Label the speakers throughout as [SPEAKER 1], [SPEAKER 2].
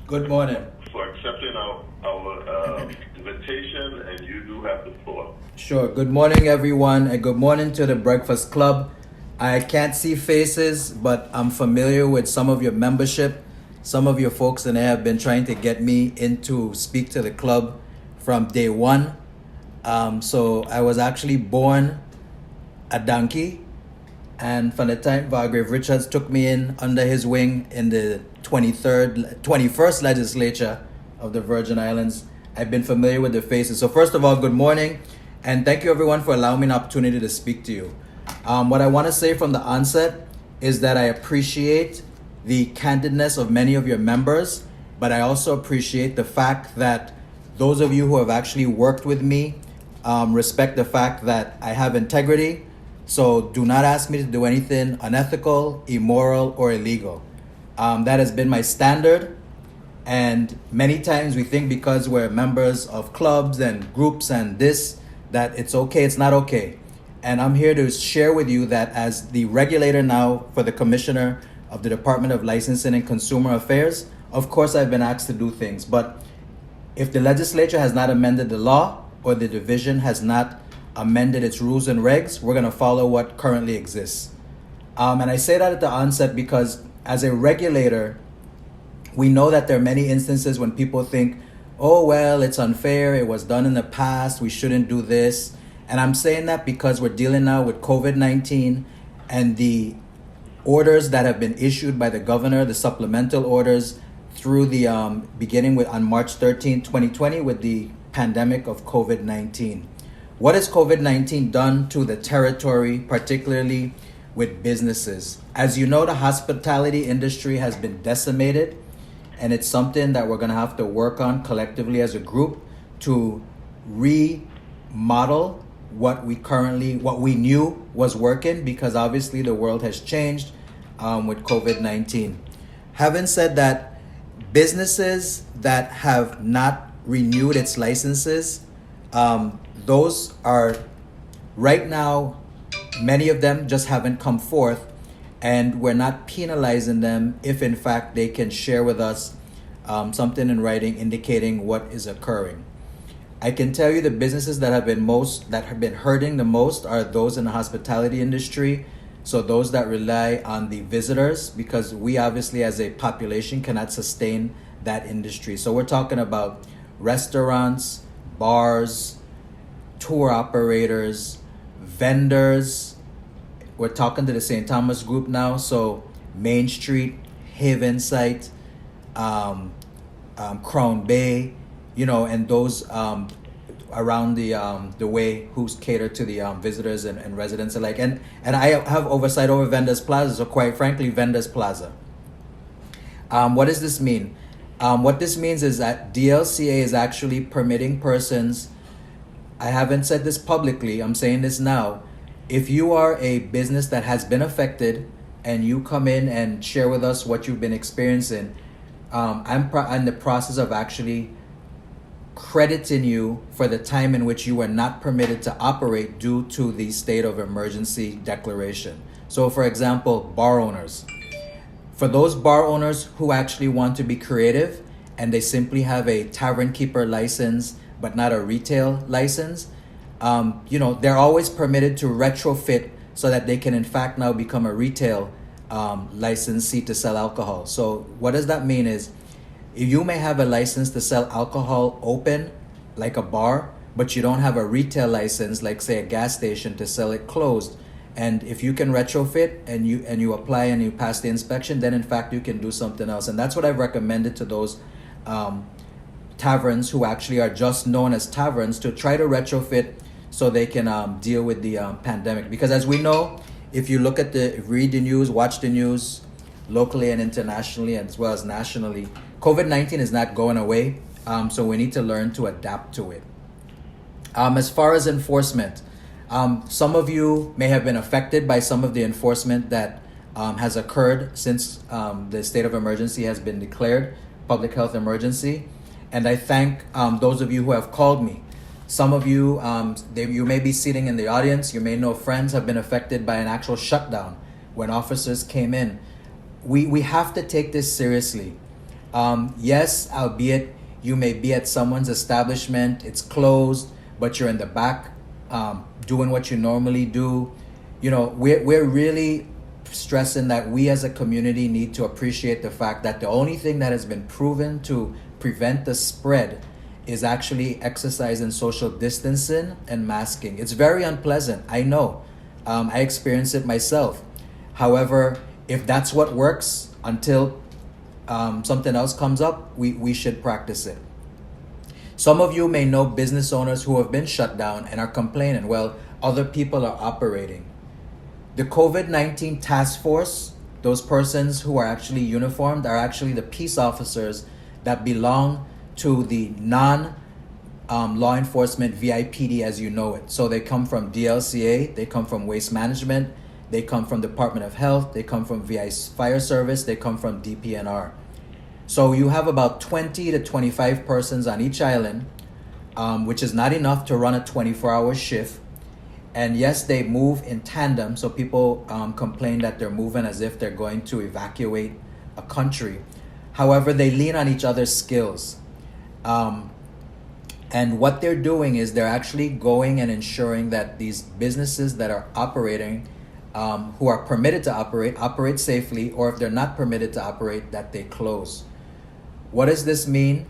[SPEAKER 1] Good morning.
[SPEAKER 2] for accepting our invitation, and you do have the floor.
[SPEAKER 1] Sure. Good morning, everyone, and good morning to the Breakfast Club. I can't see faces, but I'm familiar with some of your membership. Some of your folks and I have been trying to get me in to speak to the club from day one. So I was actually born a donkey, and from the time Vargrave Richards took me in under his wing in the 21st legislature of the Virgin Islands, I've been familiar with the faces. So first of all, good morning, and thank you everyone for allowing me an opportunity to speak to you. What I want to say from the onset is that I appreciate the candidness of many of your members, but I also appreciate the fact that those of you who have actually worked with me respect the fact that I have integrity. So do not ask me to do anything unethical, immoral, or illegal. That has been my standard. And many times we think because we're members of clubs and groups and this, that it's okay. It's not okay. And I'm here to share with you that as the regulator now for the Commissioner of the Department of Licensing and Consumer Affairs, of course I've been asked to do things. But if the legislature has not amended the law or the division has not amended its rules and regs, we're going to follow what currently exists. And I say that at the onset because as a regulator, we know that there are many instances when people think, oh, well, it's unfair. It was done in the past. We shouldn't do this. And I'm saying that because we're dealing now with COVID-19 and the orders that have been issued by the governor, the supplemental orders through the beginning with on March 13, 2020 with the pandemic of COVID-19. What has COVID-19 done to the territory, particularly with businesses? As you know, the hospitality industry has been decimated, and it's something that we're going to have to work on collectively as a group to remodel what we knew was working, because obviously the world has changed with COVID-19. Having said that, businesses that have not renewed its licenses, those are right now, many of them just haven't come forth, and we're not penalizing them if in fact they can share with us something in writing indicating what is occurring. I can tell you the businesses that have been hurting the most are those in the hospitality industry. So those that rely on the visitors, because we obviously as a population cannot sustain that industry. So we're talking about restaurants, bars, tour operators, vendors. We're talking to the St. Thomas group now. So Main Street, Haven Site, Crown Bay, and those around the way who's catered to the visitors and residents alike. And I have oversight over Vendors Plaza, so quite frankly, Vendors Plaza. What does this mean? What this means is that DLCA is actually permitting persons, I haven't said this publicly, I'm saying this now, if you are a business that has been affected and you come in and share with us what you've been experiencing, I'm in the process of actually crediting you for the time in which you were not permitted to operate due to the state of emergency declaration. So for example, bar owners. For those bar owners who actually want to be creative and they simply have a tavern keeper license but not a retail license, they're always permitted to retrofit so that they can in fact now become a retail licensee to sell alcohol. So what does that mean is, you may have a license to sell alcohol open, like a bar, but you don't have a retail license, like say a gas station, to sell it closed. And if you can retrofit and you apply and you pass the inspection, then in fact you can do something else. And that's what I've recommended to those taverns who actually are just known as taverns, to try to retrofit so they can deal with the pandemic. Because as we know, if you look at read the news, watch the news, locally and internationally, as well as nationally, COVID-19 is not going away, so we need to learn to adapt to it. As far as enforcement, some of you may have been affected by some of the enforcement that has occurred since the state of emergency has been declared, public health emergency. And I thank those of you who have called me. Some of you, you may be sitting in the audience, you may know friends have been affected by an actual shutdown when officers came in. We have to take this seriously. Yes, albeit you may be at someone's establishment, it's closed, but you're in the back doing what you normally do. You know, we're really stressing that we as a community need to appreciate the fact that the only thing that has been proven to prevent the spread is actually exercising social distancing and masking. It's very unpleasant, I know. I experienced it myself. However, if that's what works until something else comes up, we should practice it. Some of you may know business owners who have been shut down and are complaining, well, other people are operating. The COVID-19 task force, those persons who are actually uniformed, are actually the peace officers that belong to the non-law enforcement VIPD as you know it. So they come from DLCA, they come from Waste Management, they come from Department of Health, they come from VI Fire Service, they come from DPNR. So you have about 20 to 25 persons on each island, which is not enough to run a 24-hour shift. And yes, they move in tandem, so people complain that they're moving as if they're going to evacuate a country. However, they lean on each other's skills. And what they're doing is they're actually going and ensuring that these businesses that are operating, who are permitted to operate safely, or if they're not permitted to operate, that they close. What does this mean?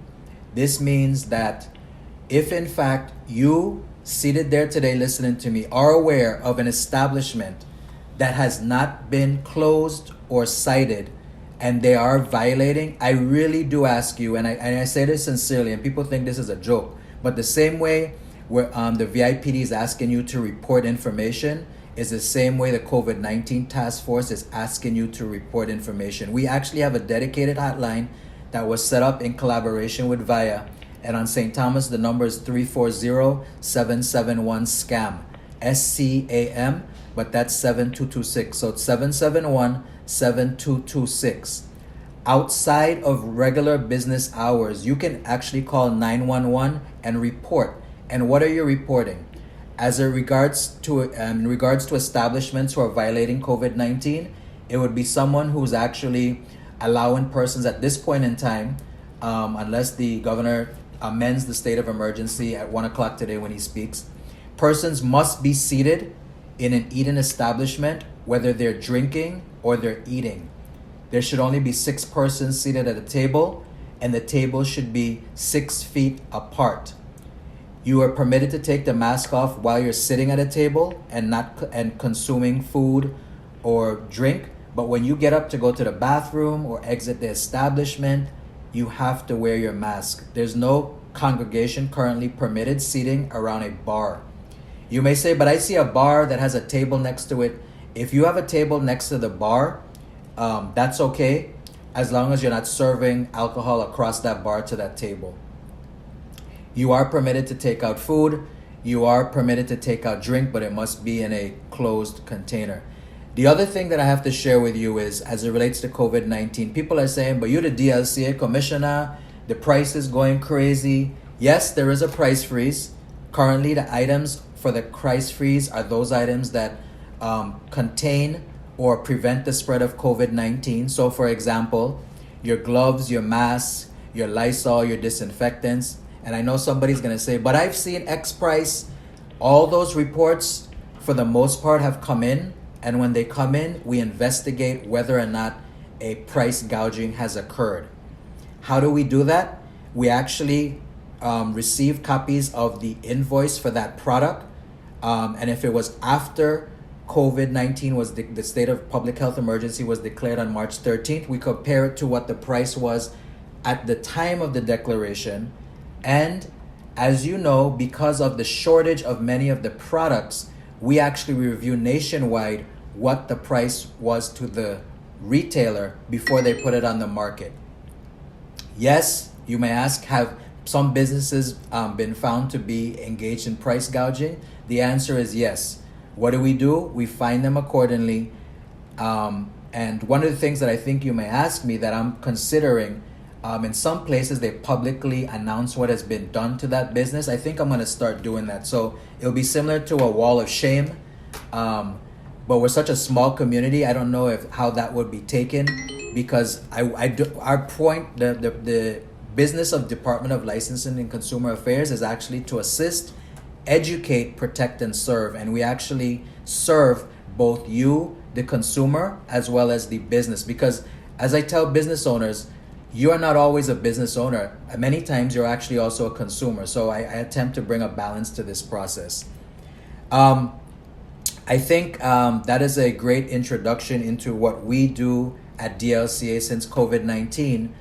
[SPEAKER 1] This means that if in fact you seated there today listening to me are aware of an establishment that has not been closed or cited and they are violating, I really do ask you, and I say this sincerely, and people think this is a joke, but the same way where the VIPD is asking you to report information is the same way the COVID-19 task force is asking you to report information. We actually have a dedicated hotline that was set up in collaboration with VIA. And on St. Thomas, the number is 340-771-SCAM. SCAM, but that's 7226. So it's 771-7226. Outside of regular business hours, you can actually call 911 and report. And what are you reporting? As in regards to establishments who are violating COVID-19, it would be someone who's actually allowing persons at this point in time, unless the governor amends the state of emergency at 1 o'clock today when he speaks, persons must be seated in an eating establishment, whether they're drinking or they're eating. There should only be 6 persons seated at a table, and the table should be 6 feet apart. You are permitted to take the mask off while you're sitting at a table and consuming food or drink, but when you get up to go to the bathroom or exit the establishment, you have to wear your mask. There's no congregation currently permitted seating around a bar. You may say, but I see a bar that has a table next to it. If you have a table next to the bar, that's okay, as long as you're not serving alcohol across that bar to that table. You are permitted to take out food. You are permitted to take out drink, but it must be in a closed container. The other thing that I have to share with you is, as it relates to COVID-19, people are saying, but you're the DLCA commissioner, the price is going crazy. Yes, there is a price freeze. Currently, the items for the price freeze are those items that contain or prevent the spread of COVID-19. So, for example, your gloves, your masks, your Lysol, your disinfectants. And I know somebody's going to say, but I've seen X price. All those reports, for the most part, have come in. And when they come in, we investigate whether or not a price gouging has occurred. How do we do that? We actually receive copies of the invoice for that product. And if it was after COVID-19 was the state of public health emergency was declared on March 13th, we compare it to what the price was at the time of the declaration. And as you know, because of the shortage of many of the products, we actually review nationwide what the price was to the retailer before they put it on the market. Yes, you may ask, have some businesses been found to be engaged in price gouging? The answer is yes. What do? We fine them accordingly. And one of the things that I think you may ask me that I'm considering, in some places they publicly announce what has been done to that business. I think I'm going to start doing that. So it'll be similar to a wall of shame. But we're such a small community, I don't know how that would be taken. because our point, the business of Department of Licensing and Consumer Affairs is actually to assist, educate, protect, and serve. And we actually serve both you, the consumer, as well as the business. Because as I tell business owners, you are not always a business owner. Many times you're actually also a consumer. So I attempt to bring a balance to this process. I think that is a great introduction into what we do at DLCA since COVID-19.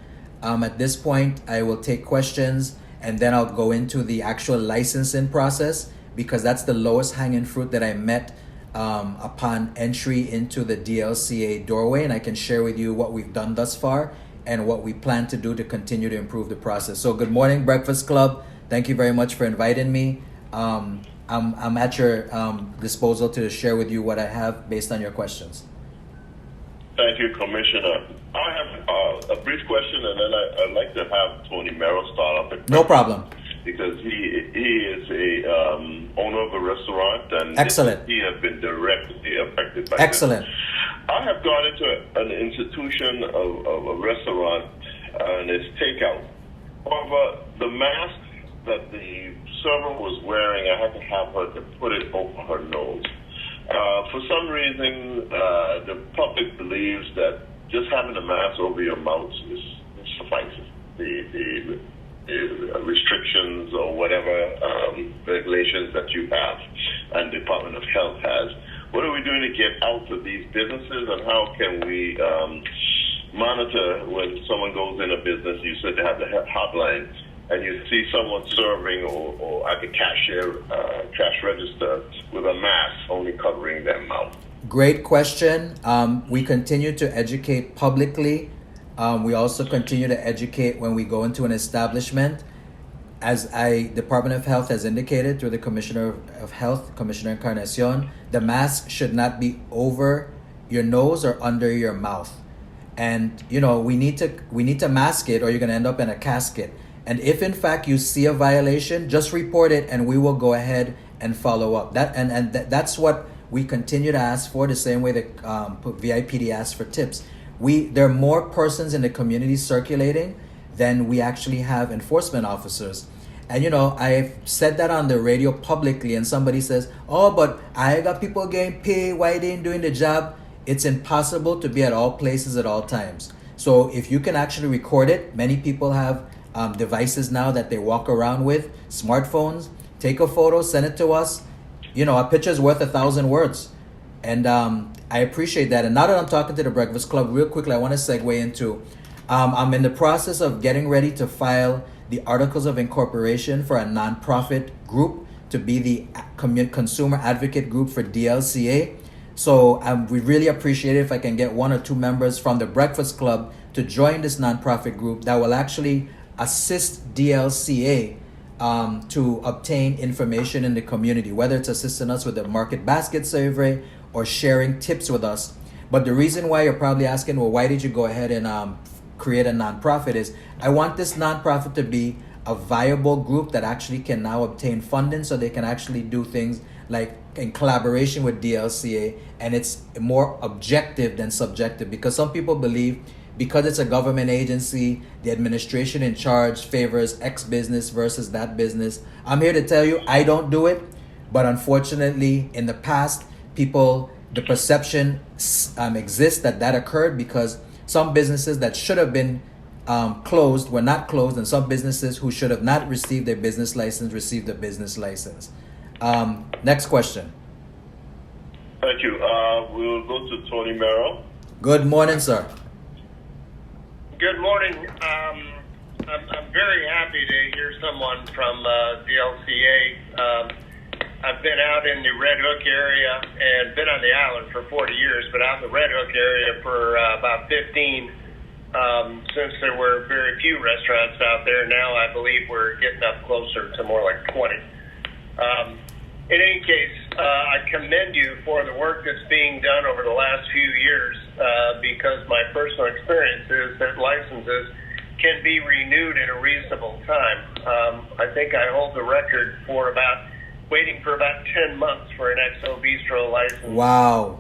[SPEAKER 1] At this point, I will take questions and then I'll go into the actual licensing process, because that's the lowest hanging fruit that I met upon entry into the DLCA doorway. And I can share with you what we've done thus far and what we plan to do to continue to improve the process. So good morning, Breakfast Club. Thank you very much for inviting me. I'm at your disposal to share with you what I have based on your questions.
[SPEAKER 2] Thank you, Commissioner. I have a brief question, and then I'd like to have Tony Merrill start off.
[SPEAKER 1] No problem.
[SPEAKER 2] Because he is a owner of a restaurant, and
[SPEAKER 1] Excellent.
[SPEAKER 2] He has been directly affected by
[SPEAKER 1] Excellent.
[SPEAKER 2] this. I have gone into an institution of a restaurant, and it's takeout. However, the mask that the server was wearing, I had to have her to put it over her nose. For some reason, the public believes that just having a mask over your mouth suffices. The restrictions or whatever regulations that you have and Department of Health has. What are we doing to get out to these businesses, and how can we monitor when someone goes in a business? You said they have the hotline, and you see someone serving or at the cash register with a mask only covering their mouth.
[SPEAKER 1] Great question. We continue to educate publicly. We also continue to educate when we go into an establishment. As Department of Health has indicated through the Commissioner of Health, Commissioner Encarnacion, the mask should not be over your nose or under your mouth. And we need to mask it, or you're going to end up in a casket. And if in fact you see a violation, just report it, and we will go ahead and follow up. That's what we continue to ask for, the same way that VIPD asks for tips. There are more persons in the community circulating than we actually have enforcement officers. And I've said that on the radio publicly, and somebody says, "Oh, but I got people getting paid. Why they ain't doing the job?" It's impossible to be at all places at all times. So if you can actually record it, many people have devices now that they walk around with, smartphones. Take a photo, send it to us. A picture is worth 1,000 words. And I appreciate that. And now that I'm talking to the Breakfast Club, real quickly, I want to segue into, I'm in the process of getting ready to file the Articles of Incorporation for a nonprofit group to be the consumer advocate group for DLCA. So we really appreciate it if I can get 1 or 2 members from the Breakfast Club to join this nonprofit group that will actually assist DLCA to obtain information in the community, whether it's assisting us with the market basket survey or sharing tips with us. But the reason why you're probably asking, well, why did you go ahead and create a nonprofit, is I want this nonprofit to be a viable group that actually can now obtain funding, so they can actually do things like in collaboration with DLCA, and it's more objective than subjective, because some people believe because it's a government agency, the administration in charge favors X business versus that business. I'm here to tell you, I don't do it, but unfortunately in the past, the perception exists that occurred, because some businesses that should have been closed were not closed, and some businesses who should have not received their business license received a business license. Next question.
[SPEAKER 2] Thank you. We'll go to Tony Merrill.
[SPEAKER 1] Good morning, sir.
[SPEAKER 3] Good morning. I'm very happy to hear someone from DLCA. I've been out in the Red Hook area and been on the island for 40 years, but out in the Red Hook area for about 15 since there were very few restaurants out there. Now I believe we're getting up closer to more like 20. In any case, I commend you for the work that's being done over the last few years, because my personal experience is that licenses can be renewed in a reasonable time. I think I hold the record for waiting for about 10 months for an XO Bistro license.
[SPEAKER 1] Wow.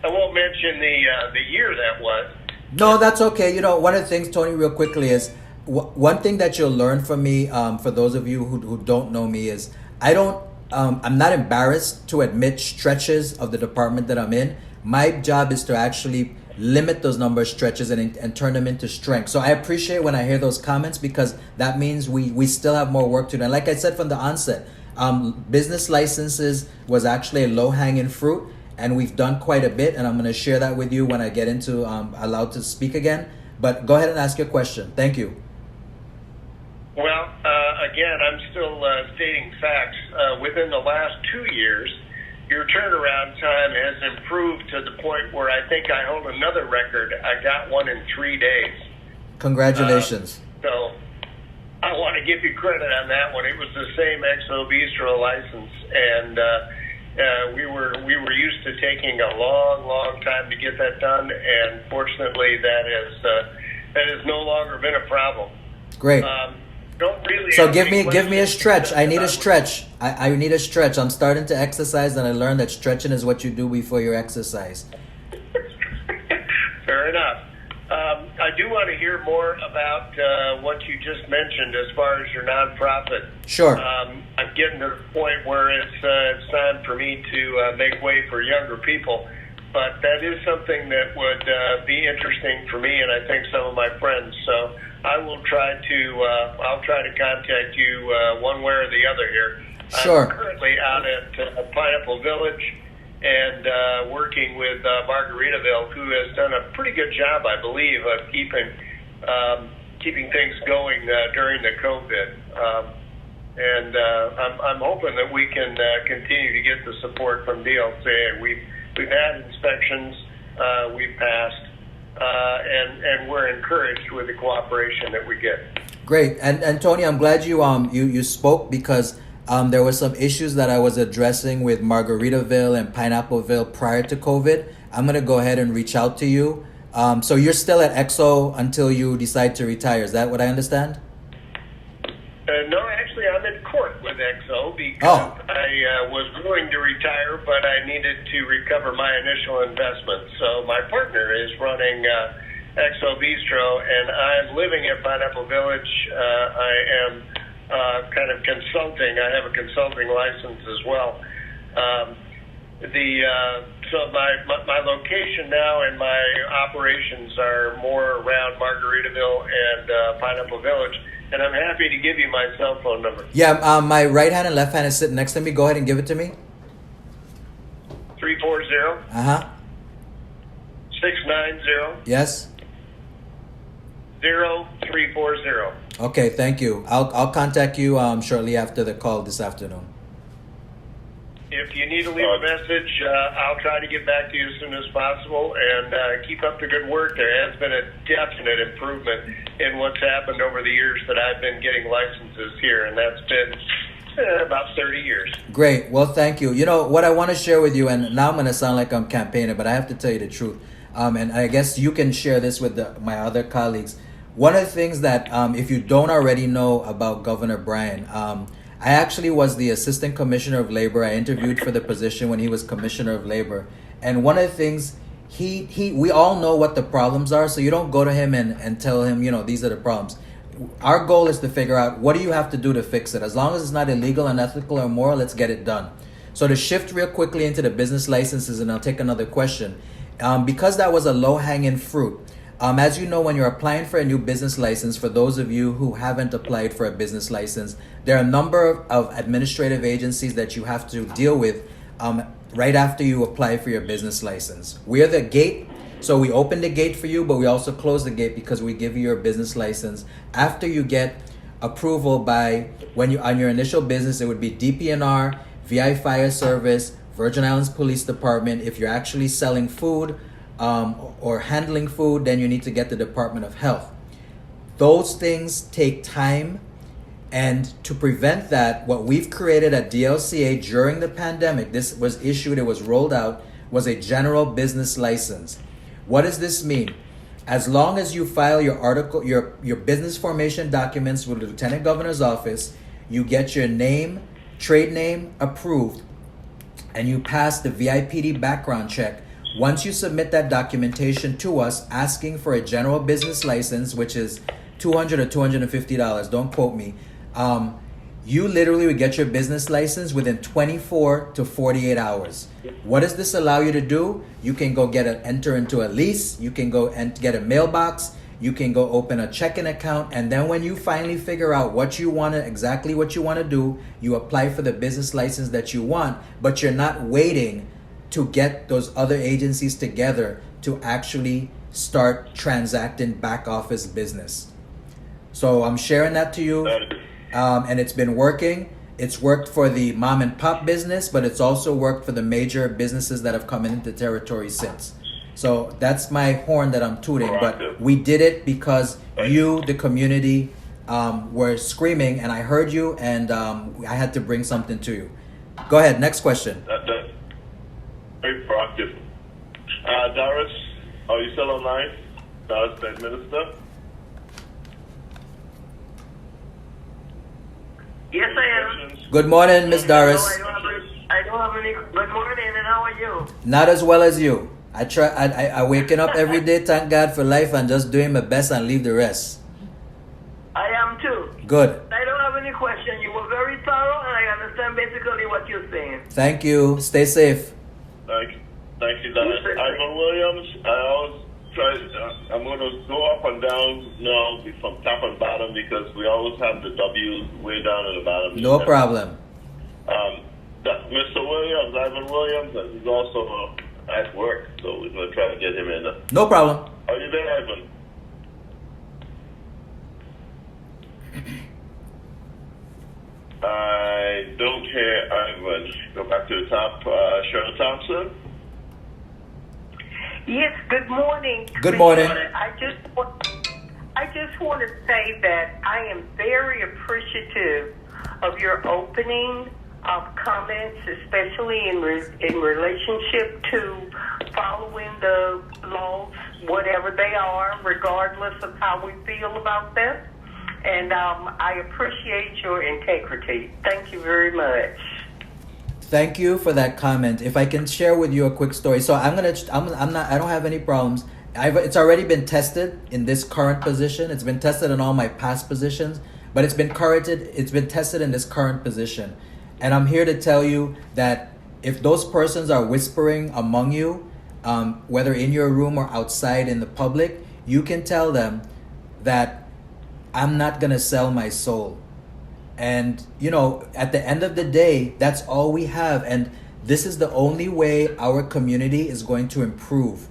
[SPEAKER 3] I won't mention the year that was.
[SPEAKER 1] No, that's okay. You know, one of the things, Tony, real quickly is one thing that you'll learn from me. For those of you who don't know me, is I'm not embarrassed to admit stretches of the department that I'm in. My job is to actually limit those number of stretches and turn them into strength. So I appreciate when I hear those comments, because that means we still have more work to do. And like I said from the onset, business licenses was actually a low-hanging fruit, and we've done quite a bit, and I'm going to share that with you when I get into allowed to speak again. But go ahead and ask your question. Thank you.
[SPEAKER 3] Well, again, I'm still stating facts. Within the last 2 years, your turnaround time has improved to the point where I think I hold another record. I got one in 3 days.
[SPEAKER 1] Congratulations.
[SPEAKER 3] So I want to give you credit on that one. It was the same XO Bistro license, and we were used to taking a long time to get that done, and fortunately that has no longer been a problem.
[SPEAKER 1] Great.
[SPEAKER 3] Don't really.
[SPEAKER 1] So give me a stretch. I need a stretch. I need a stretch. I'm starting to exercise, and I learned that stretching is what you do before your exercise.
[SPEAKER 3] Fair enough. I do want to hear more about what you just mentioned as far as your nonprofit.
[SPEAKER 1] Sure.
[SPEAKER 3] I'm getting to the point where it's time for me to make way for younger people, but that is something that would be interesting for me, and I think some of my friends. So I will try to I'll try to contact you one way or the other here.
[SPEAKER 1] Sure.
[SPEAKER 3] I'm currently out at Pineapple Village and working with Margaritaville, who has done a pretty good job, I believe, of keeping things going during the COVID. And I'm hoping that we can continue to get the support from DLC. We've had inspections, we've passed, and we're encouraged with the cooperation that we get.
[SPEAKER 1] Great. And Tony, I'm glad you spoke, because there were some issues that I was addressing with Margaritaville and Pineappleville prior to COVID. I'm going to go ahead and reach out to you. So you're still at XO until you decide to retire. Is that what I understand?
[SPEAKER 3] No, actually, I'm in court with XO because I was willing to retire, but I needed to recover my initial investment. So my partner is running XO Bistro, and I'm living at Pineapple Village. I am kind of consulting. I have a consulting license as well. So my location now and my operations are more around Margaritaville and Pineapple Village, and I'm happy to give you my cell phone number.
[SPEAKER 1] Yeah, my right hand and left hand is sitting next to me. Go ahead and give it to me.
[SPEAKER 3] 340. 690.
[SPEAKER 1] Yes.
[SPEAKER 3] 0340.
[SPEAKER 1] Okay, thank you. I'll contact you shortly after the call this afternoon.
[SPEAKER 3] If you need to leave a message, I'll try to get back to you as soon as possible, and keep up the good work. There has been a definite improvement in what's happened over the years that I've been getting licenses here, and that's been about 30 years.
[SPEAKER 1] Great. Well, thank you. You know, what I want to share with you, and now I'm going to sound like I'm campaigning, but I have to tell you the truth. And I guess you can share this with my other colleagues. One of the things that, if you don't already know about Governor Bryan, I actually was the Assistant Commissioner of Labor. I interviewed for the position when he was Commissioner of Labor. And one of the things, we all know what the problems are, so you don't go to him and tell him, these are the problems. Our goal is to figure out, what do you have to do to fix it? As long as it's not illegal, unethical, or immoral, let's get it done. So to shift real quickly into the business licenses, and I'll take another question. Because that was a low-hanging fruit, as you know, when you're applying for a new business license, for those of you who haven't applied for a business license, there are a number of administrative agencies that you have to deal with right after you apply for your business license. We're the gate, so we open the gate for you, but we also close the gate because we give you your business license after you get approval by, on your initial business, it would be DPNR, VI Fire Service, Virgin Islands Police Department. If you're actually selling food, or handling food, then you need to get the Department of Health. Those things take time, and to prevent that, what we've created at DLCA during the pandemic, this was issued, it was rolled out, was a general business license. What does this mean? As long as you file your business formation documents with the Lieutenant Governor's office, you get your name, trade name approved, and you pass the VIPD background check, Once you submit that documentation to us asking for a general business license, which is $200 or $250, don't quote me, you literally would get your business license within 24 to 48 hours. What does this allow you to do? You can go enter into a lease, you can go and get a mailbox, you can go open a checking account, and then when you finally figure out exactly what you want to do, you apply for the business license that you want, but you're not waiting to get those other agencies together to actually start transacting back office business. So I'm sharing that to you. And it's been working. It's worked for the mom and pop business, but it's also worked for the major businesses that have come into territory since. So that's my horn that I'm tooting. But we did it because you, the community, were screaming, and I heard you, and I had to bring something to you. Go ahead. Next question.
[SPEAKER 2] That's very proactive. Doris, are you still online? Doris, the minister.
[SPEAKER 4] Yes, I am.
[SPEAKER 1] Good morning, Miss Doris.
[SPEAKER 4] I don't have any. Good morning, and how are you?
[SPEAKER 1] Not as well as you. I waking up every day, thank God for life, and just doing my best and leave the rest.
[SPEAKER 4] I am too.
[SPEAKER 1] Good.
[SPEAKER 4] I don't have any question. You were very thorough, and I understand basically what you're saying.
[SPEAKER 1] Thank you. Stay safe.
[SPEAKER 2] Thank you, Doris. Ivan Williams, I always I'm going to go up and down now from top and bottom because we always have the W's way down at the bottom.
[SPEAKER 1] No problem.
[SPEAKER 2] Mr. Williams, Ivan Williams, he's also at work, so we're going to try to get him in.
[SPEAKER 1] No problem.
[SPEAKER 2] Are you there, Ivan? I don't hear Ivan. Go back to the top. Cheryl Thompson.
[SPEAKER 5] Yes, good morning.
[SPEAKER 1] Good morning.
[SPEAKER 5] I just want to say that I am very appreciative of your opening comments, especially in relationship to following the laws, whatever they are, regardless of how we feel about them. And I appreciate your integrity. Thank you very much.
[SPEAKER 1] Thank you for that comment. If I can share with you a quick story. So I don't have any problems. It's already been tested in this current position. It's been tested in all my past positions, but it's been tested in this current position. And I'm here to tell you that if those persons are whispering among you, whether in your room or outside in the public, you can tell them that I'm not going to sell my soul. And, at the end of the day, that's all we have. And this is the only way our community is going to improve.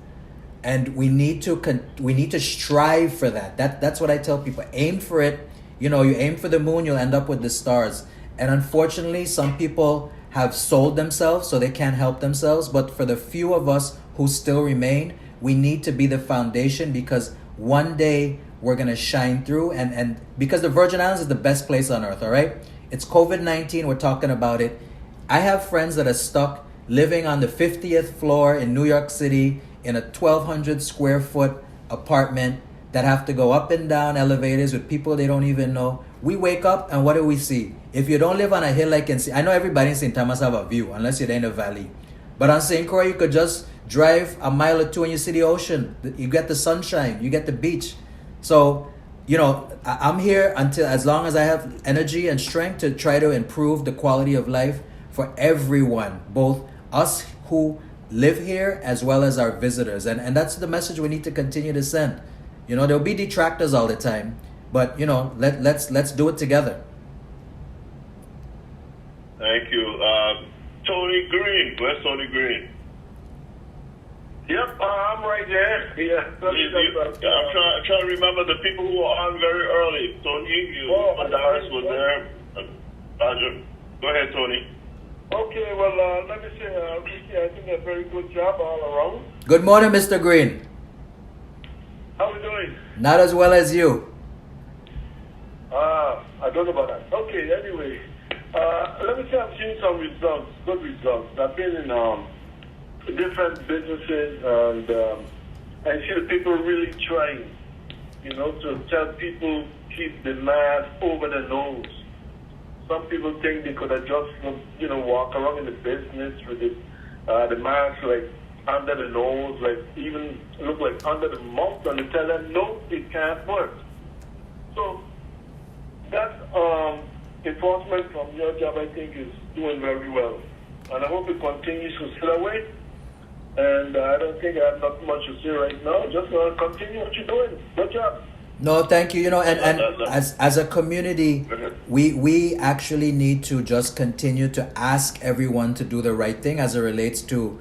[SPEAKER 1] And we need to strive for that. That's what I tell people. Aim for it. You aim for the moon, you'll end up with the stars. And unfortunately, some people have sold themselves, so they can't help themselves. But for the few of us who still remain, we need to be the foundation, because one day we're going to shine through, and because the Virgin Islands is the best place on earth, all right? It's COVID-19, we're talking about it. I have friends that are stuck living on the 50th floor in New York City in a 1,200 square foot apartment that have to go up and down elevators with people they don't even know. We wake up and what do we see? If you don't live on a hill like in I know everybody in St. Thomas have a view, unless you're in the valley. But on St. Croix, you could just drive a mile or two and you see the ocean. You get the sunshine, you get the beach. So, I'm here as long as I have energy and strength to try to improve the quality of life for everyone, both us who live here as well as our visitors. And that's the message we need to continue to send. There'll be detractors all the time, but, let's do it together.
[SPEAKER 2] Thank you. Tony Green. Where's Tony Green?
[SPEAKER 3] Yep, I'm right there. Yeah.
[SPEAKER 2] I'm trying to remember the people who were on very early. Tony, Doris was there. Roger. Go ahead, Tony.
[SPEAKER 3] Okay, well, let me say, Ricky, I think a very good job all around.
[SPEAKER 1] Good morning, Mr. Green.
[SPEAKER 3] How are we doing?
[SPEAKER 1] Not as well as you.
[SPEAKER 3] I don't know about that. Okay, anyway, let me say I've seen some results, good results. I've been in different businesses, and I see the people really trying, to tell people keep the mask over their nose. Some people think they could have just, walk around in the business with the mask like
[SPEAKER 6] under the nose, like even look like under the mouth, and they tell them no, it can't work. So that enforcement from your job, I think, is doing very well, and I hope it continues to stay that way. And I don't think I have not much to say right now. Just continue what you're doing. Good job.
[SPEAKER 1] No, thank you. You know, and as a community, we actually need to just continue to ask everyone to do the right thing as it relates to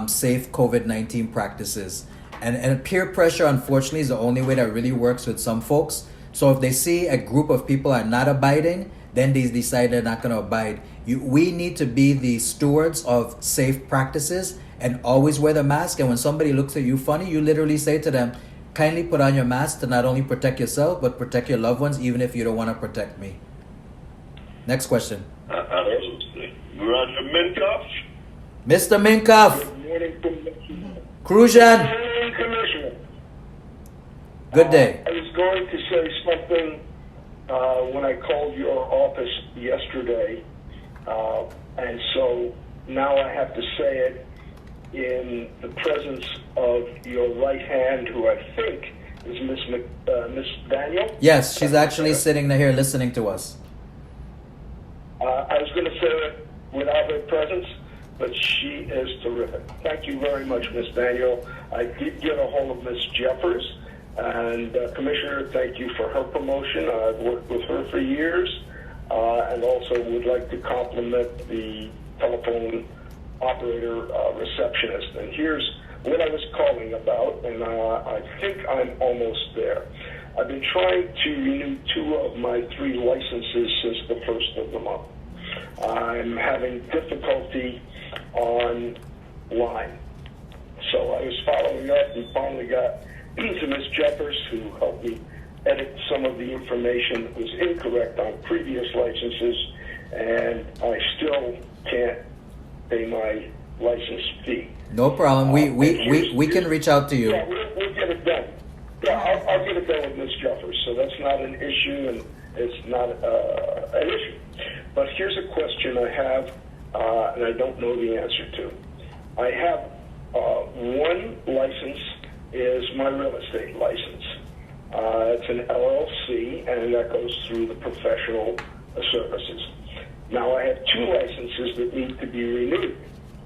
[SPEAKER 1] safe COVID-19 practices. And peer pressure, unfortunately, is the only way that really works with some folks. So if they see a group of people are not abiding, then they decide they're not going to abide. We need to be the stewards of safe practices and always wear the mask. And when somebody looks at you funny, you literally say to them, kindly put on your mask to not only protect yourself, but protect your loved ones, even if you don't want to protect me. Next question.
[SPEAKER 2] Absolutely. Roger Minkoff.
[SPEAKER 1] Mr. Minkoff.
[SPEAKER 6] Good morning, Commissioner.
[SPEAKER 1] Crujan.
[SPEAKER 6] Good morning, Commissioner.
[SPEAKER 1] Good day.
[SPEAKER 6] I was going to say something when I called your office yesterday, and so now I have to say it in the presence of your right hand, who I think is Miss Daniel.
[SPEAKER 1] Yes, she's actually sitting here listening to us.
[SPEAKER 6] I was going to say it without her presence, but she is terrific. Thank you very much, Miss Daniel. I did get a hold of Miss Jeffers, and Commissioner, thank you for her promotion. I've worked with her for years, and also would like to compliment the telephone operator receptionist. And here's what I was calling about, and I think I'm almost there. I've been trying to renew 2 of my 3 licenses since the 1st of the month. I'm having difficulty online. So I was following up and finally got to Ms. Jeffers, who helped me edit some of the information that was incorrect on previous licenses, and I still can't pay my license fee.
[SPEAKER 1] No problem. We can reach out to you.
[SPEAKER 6] Yeah, we'll get it done. Yeah, I'll get it done with Ms. Jeffers, so that's not an issue, and it's not an issue. But here's a question I have, and I don't know the answer to. I have one license is my real estate license. It's an LLC, and that goes through the professional services. Now I have 2 licenses that need to be renewed,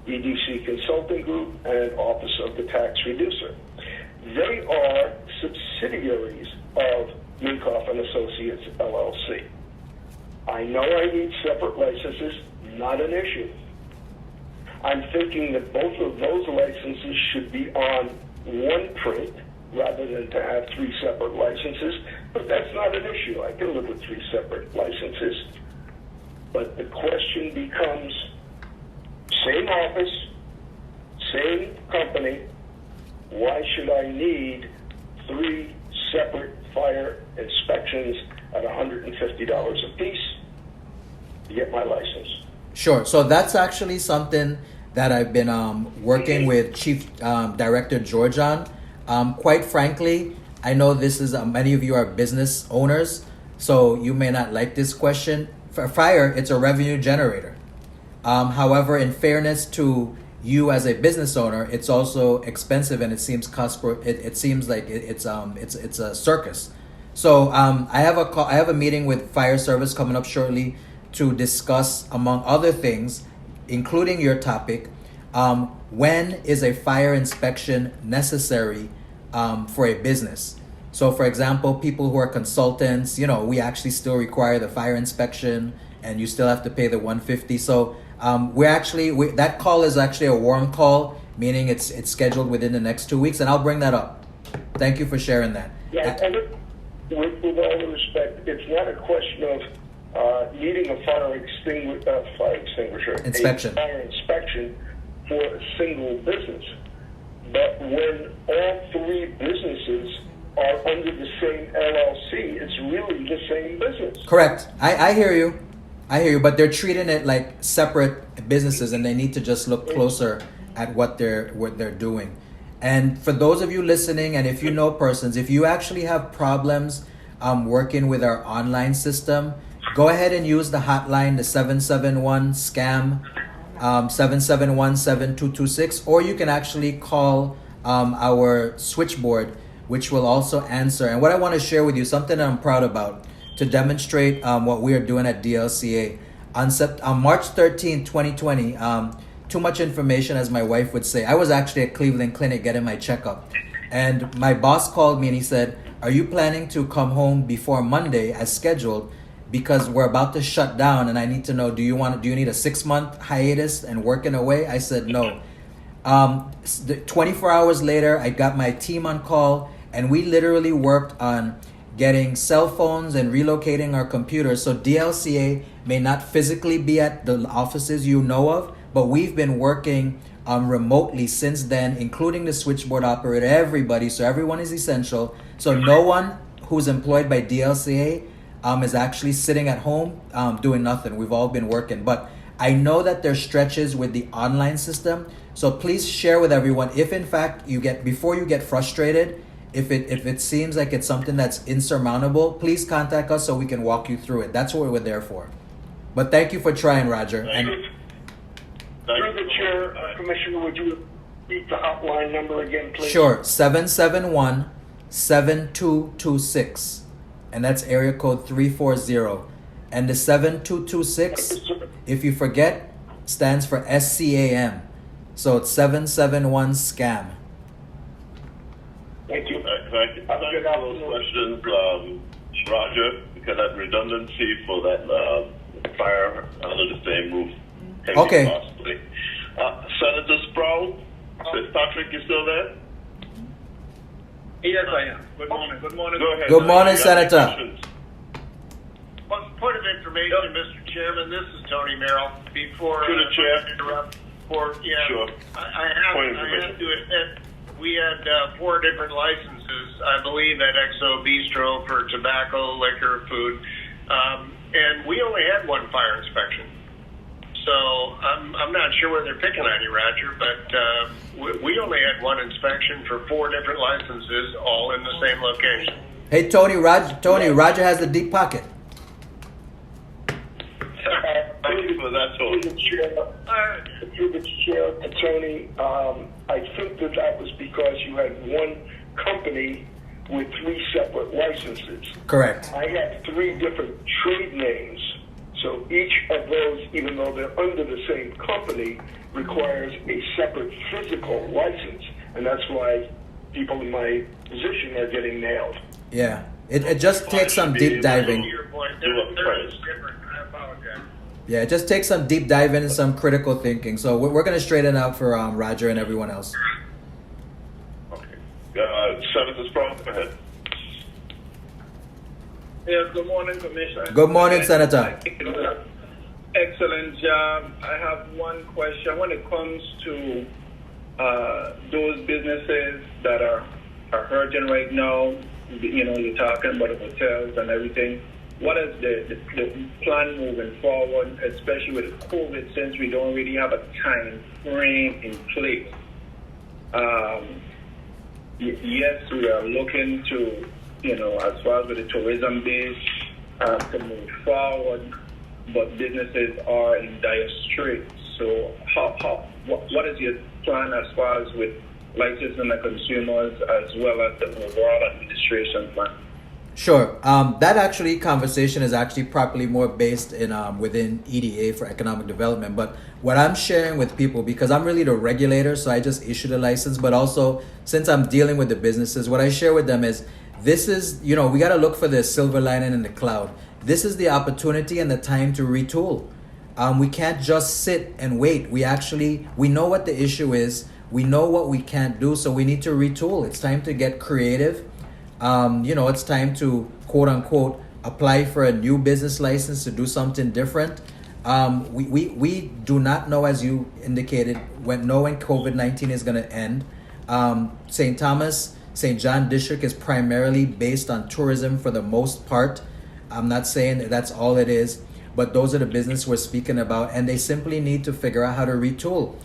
[SPEAKER 6] EDC Consulting Group and Office of the Tax Reducer. They are subsidiaries of Minkoff and Associates LLC. I know I need separate licenses, not an issue. I'm thinking that both of those licenses should be on one print rather than to have 3 separate licenses, but that's not an issue. I can live with 3 separate licenses. But the question becomes, same office, same company, why should I need 3 separate fire inspections at $150 a piece to get my license?
[SPEAKER 1] Sure. So that's actually something that I've been working with Chief Director George on. Quite frankly, I know this is many of you are business owners, so you may not like this question. For fire, it's a revenue generator. However, in fairness to you as a business owner, it's also expensive, and it seems it seems like it's a circus. So I have a meeting with fire service coming up shortly to discuss, among other things, including your topic, when is a fire inspection necessary for a business? So, for example, people who are consultants, we actually still require the fire inspection, and you still have to pay the $150. So, that call is actually a warm call, meaning it's scheduled within the next 2 weeks, and I'll bring that up. Thank you for sharing that.
[SPEAKER 6] Yeah, and with all due respect, it's not a question of needing a fire extinguisher,
[SPEAKER 1] inspection,
[SPEAKER 6] a fire inspection for a single business. But when all 3 businesses are under the same LLC, it's really the same business.
[SPEAKER 1] Correct. I hear you. But they're treating it like separate businesses, and they need to just look closer at what they're doing. And for those of you listening, and if you know persons, if you actually have problems working with our online system, go ahead and use the hotline, the 771 SCAM 771-7226, or you can actually call our switchboard, which will also answer. And what I want to share with you, something that I'm proud about, to demonstrate what we are doing at DLCA. On March 13, 2020, too much information, as my wife would say. I was actually at Cleveland Clinic getting my checkup. And my boss called me and he said, "Are you planning to come home before Monday as scheduled? Because we're about to shut down and I need to know, do you need a 6-month hiatus and working away?" I said no. 24 hours later, I got my team on call and we literally worked on getting cell phones and relocating our computers. So DLCA may not physically be at the offices you know of, but we've been working remotely since then, including the switchboard operator, everybody. So everyone is essential. So no one who's employed by DLCA is actually sitting at home doing nothing. We've all been working. But I know that there's stretches with the online system. So please share with everyone, if in fact before you get frustrated, if it seems like it's something that's insurmountable, please contact us so we can walk you through it. That's what we're there for. But thank you for trying, Roger.
[SPEAKER 6] Through the chair, Commissioner, would you repeat the hotline number again, please?
[SPEAKER 1] Sure, 771-7226. And that's area code 340. And the 7226, if you forget, stands for SCAM. So it's 771-SCAM.
[SPEAKER 6] Thank you.
[SPEAKER 2] Thank you for those questions, Roger, because that redundancy for that fire under the same roof.
[SPEAKER 1] Okay.
[SPEAKER 2] Possibly. Senator Sproul, Fitzpatrick, you still there?
[SPEAKER 3] Yes, I am. Good morning. Good morning.
[SPEAKER 2] Go ahead.
[SPEAKER 1] Good morning, Senator.
[SPEAKER 3] One point of information, Mr. Chairman. This is Tony Merrill. Before
[SPEAKER 2] To the chair.
[SPEAKER 3] interrupt,
[SPEAKER 2] Sure.
[SPEAKER 3] I have to admit, we had 4 different licenses, I believe, at XO Bistro for tobacco, liquor, food, and we only had 1 fire inspection. So I'm not sure where they're picking on you, Roger, but we only had 1 inspection for 4 different licenses, all in the same location.
[SPEAKER 1] Hey, Roger has the deep pocket.
[SPEAKER 2] Thank you for that, Tony.
[SPEAKER 6] Through the chair, Tony, I think that was because you had 1 company with 3 separate licenses.
[SPEAKER 1] Correct.
[SPEAKER 6] I have 3 different trade names. So each of those, even though they're under the same company, requires a separate physical license. And that's why people in my position are getting nailed.
[SPEAKER 1] Yeah. It just takes some deep diving. Yeah, it just takes some deep diving and some critical thinking. So we're going to straighten out for Roger and everyone else.
[SPEAKER 2] Okay. Senator Sproul, go ahead.
[SPEAKER 7] Yes, good morning, Commissioner.
[SPEAKER 1] Good morning, Senator.
[SPEAKER 7] Excellent job. I have one question. When it comes to those businesses that are hurting right now, you're talking about the hotels and everything. What is the plan moving forward, especially with COVID, since we don't really have a time frame in place? Yes, we are looking to, as far as with the tourism base, to move forward, but businesses are in dire straits. So what is your plan as far as with licensing the consumers as well as the overall administration plan?
[SPEAKER 1] Sure. That conversation is actually properly more based in within EDA for economic development. But what I'm sharing with people, because I'm really the regulator, so I just issued a license, but also since I'm dealing with the businesses, what I share with them is this is, we got to look for the silver lining in the cloud. This is the opportunity and the time to retool. We can't just sit and wait. We know what the issue is. We know what we can't do, so we need to retool. It's time to get creative. It's time to, quote unquote, apply for a new business license to do something different. We do not know, as you indicated, when COVID-19 is going to end. St. John District is primarily based on tourism for the most part. I'm not saying that that's all it is, but those are the business we're speaking about, and they simply need to figure out how to retool.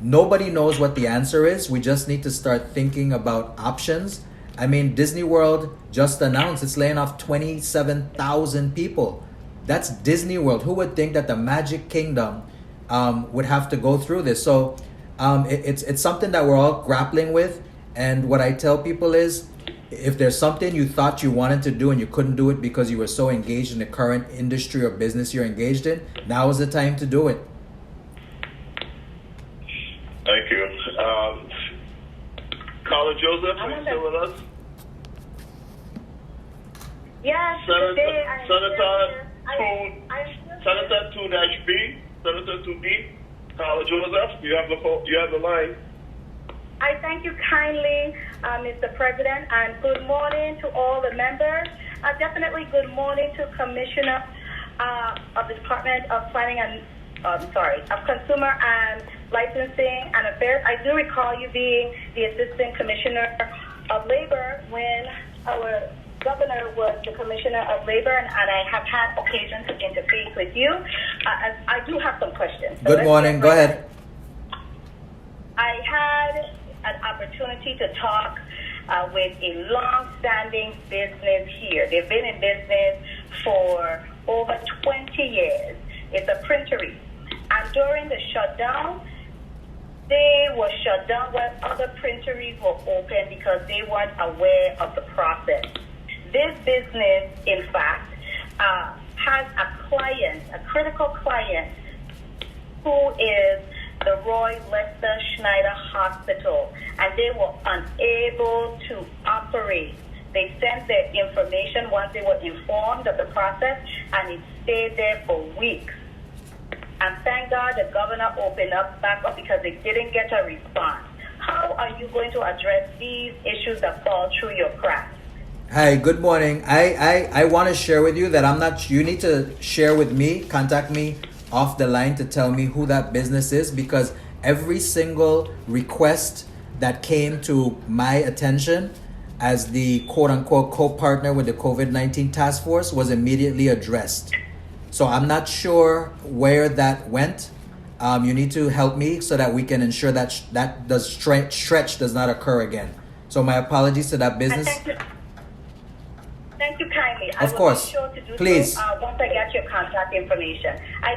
[SPEAKER 1] Nobody knows what the answer is. We just need to start thinking about options. I mean, Disney World just announced it's laying off 27,000 people. That's Disney World. Who would think that the Magic Kingdom would have to go through this. So it's something that we're all grappling with. And what I tell people is, if there's something you thought you wanted to do and you couldn't do it because you were so engaged in the current industry or business you're engaged in, now is the time to do it.
[SPEAKER 2] Thank you. Carla Joseph, are you still with us?
[SPEAKER 8] Yes,
[SPEAKER 2] Senator 2-B, Senator 2B, Carla Joseph, you have the line.
[SPEAKER 8] I thank you kindly, Mr. President, and good morning to all the members. Definitely good morning to Commissioner of the Department of Planning and, of Consumer and Licensing and Affairs. I do recall you being the Assistant Commissioner of Labor when our Governor was the Commissioner of Labor, and I have had occasion to interface with you. I do have some questions. So
[SPEAKER 1] Good morning. Go ahead.
[SPEAKER 8] I had an opportunity to talk with a long-standing business here. They've been in business for over 20 years. It's a printery. And during the shutdown, they were shut down while other printeries were open because they weren't aware of the process. This business, in fact, has a client, a critical client, who is the Roy Lester Schneider Hospital, and they were unable to operate. They sent their information once they were informed of the process, and it stayed there for weeks. And thank God the governor opened back up because they didn't get a response. How are you going to address these issues that fall through your cracks?
[SPEAKER 1] Hi, good morning. I want to share with you that you need to share with me, contact me off the line to tell me who that business is, because every single request that came to my attention as the quote-unquote co-partner with the COVID-19 task force was immediately addressed. So I'm not sure where that went. You need to help me so that we can ensure that stretch does not occur again. So my apologies to that business.
[SPEAKER 8] Thank you kindly.
[SPEAKER 1] Of course.
[SPEAKER 8] I will be sure to do
[SPEAKER 1] Please.
[SPEAKER 8] so once I get your contact information. I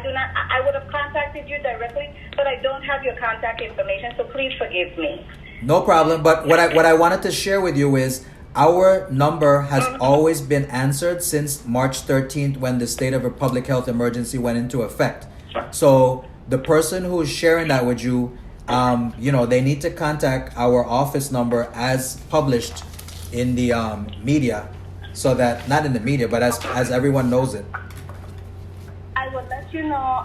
[SPEAKER 8] would have contacted you directly, but I don't have your contact information, so please forgive me.
[SPEAKER 1] No problem. But what I wanted to share with you is our number has always been answered since March 13th when the state of a public health emergency went into effect. So the person who is sharing that with you, they need to contact our office number as published in the media, so that, not in the media, but as everyone knows it.
[SPEAKER 8] I will let you know,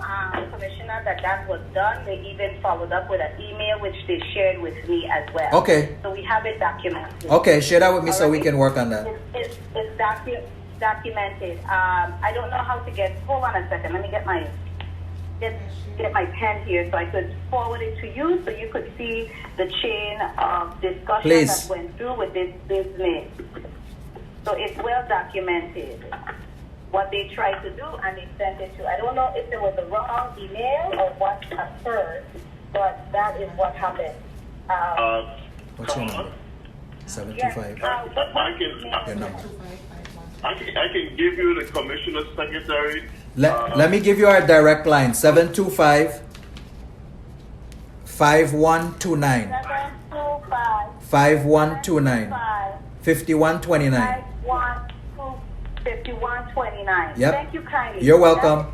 [SPEAKER 8] Commissioner, that was done. They even followed up with an email, which they shared with me as well.
[SPEAKER 1] Okay.
[SPEAKER 8] So we have it documented.
[SPEAKER 1] Okay, share that with me so we can work on that.
[SPEAKER 8] It's documented. I don't know how to hold on a second. Let me get my pen here so I could forward it to you so you could see the chain of discussion that went through with this business. So it's well documented what they tried to do, and they sent it to. I don't know if it was the wrong email or what occurred, but that is what happened.
[SPEAKER 1] What's your number? 725. Your number.
[SPEAKER 2] I can give you the commissioner's secretary.
[SPEAKER 1] Let me give you our direct line. 725 5129 5129 5129.
[SPEAKER 8] 5129.
[SPEAKER 1] Yep.
[SPEAKER 8] Thank you kindly.
[SPEAKER 1] You're welcome.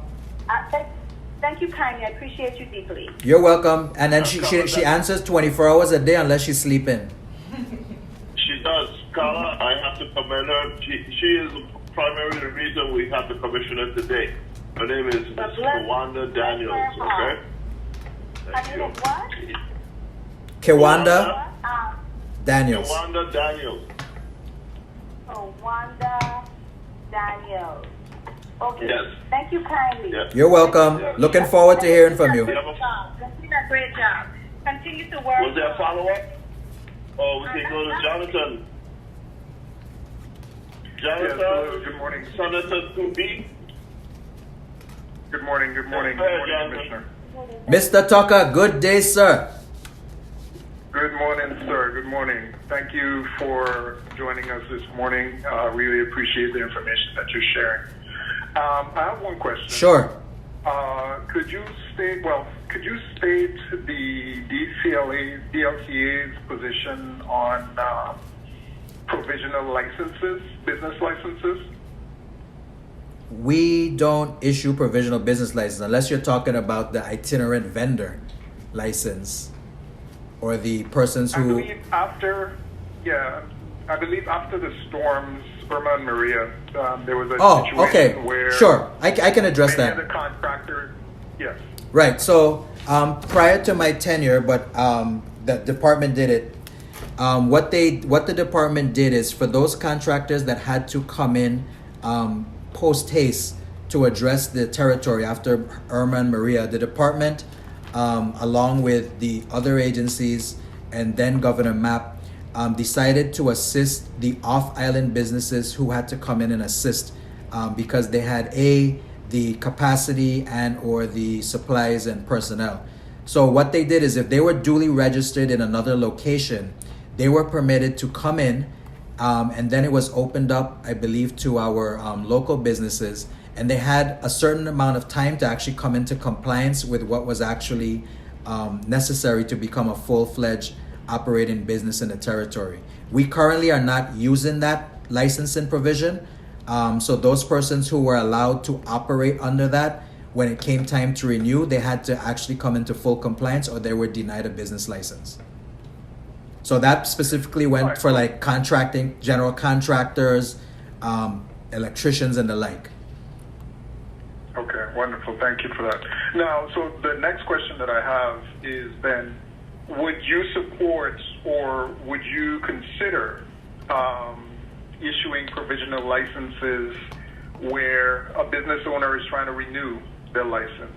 [SPEAKER 8] Thank you kindly. I appreciate you deeply.
[SPEAKER 1] You're welcome. And then she answers 24 hours a day unless she's sleeping.
[SPEAKER 2] She does. Carla, I have to commend her. She is primarily the reason we have the commissioner today. Her name is Ms. Kawanda Daniels, okay?
[SPEAKER 8] Her name is what?
[SPEAKER 1] Kawanda Daniels.
[SPEAKER 2] Kawanda Daniels.
[SPEAKER 8] Kawanda Daniels. Okay.
[SPEAKER 2] Yes.
[SPEAKER 8] Thank you kindly.
[SPEAKER 2] Yes.
[SPEAKER 1] You're welcome. Looking forward to hearing from you.
[SPEAKER 8] Great job. Great job. Continue to work.
[SPEAKER 2] Was there a follow-up? Oh, we can go to Jonathan. Jonathan,
[SPEAKER 9] yes, good morning.
[SPEAKER 2] Senator 2B.
[SPEAKER 9] Good morning, Commissioner.
[SPEAKER 1] Mr. Tucker, good day, sir.
[SPEAKER 9] Good morning, sir. Good morning. Thank you for joining us this morning. Really appreciate the information that you're sharing. I have one question.
[SPEAKER 1] Sure.
[SPEAKER 9] Could you could you state the DLCA's position on provisional licenses, business licenses?
[SPEAKER 1] We don't issue provisional business license unless you're talking about the itinerant vendor license or the persons who.
[SPEAKER 9] I believe after the storms, Irma and Maria, there was a situation
[SPEAKER 1] okay,
[SPEAKER 9] where.
[SPEAKER 1] Sure, I can address
[SPEAKER 9] many
[SPEAKER 1] that.
[SPEAKER 9] of the contractors, yes.
[SPEAKER 1] Right. So prior to my tenure, but the department did it. What the department did is for those contractors that had to come in post haste to address the territory after Irma and Maria, the department, along with the other agencies and then Governor Mapp, decided to assist the off-island businesses who had to come in and assist because they had the capacity and or the supplies and personnel. So what they did is if they were duly registered in another location, they were permitted to come in and then it was opened up, I believe, to our local businesses, and they had a certain amount of time to actually come into compliance with what was actually necessary to become a full-fledged operating business in the territory. We currently are not using that licensing provision. So those persons who were allowed to operate under that, when it came time to renew, they had to actually come into full compliance or they were denied a business license. So that specifically went for like contracting, general contractors, electricians and the like.
[SPEAKER 9] Okay, wonderful. Thank you for that. Now, so the next question that I have is then, would you support or would you consider issuing provisional licenses where a business owner is trying to renew their license,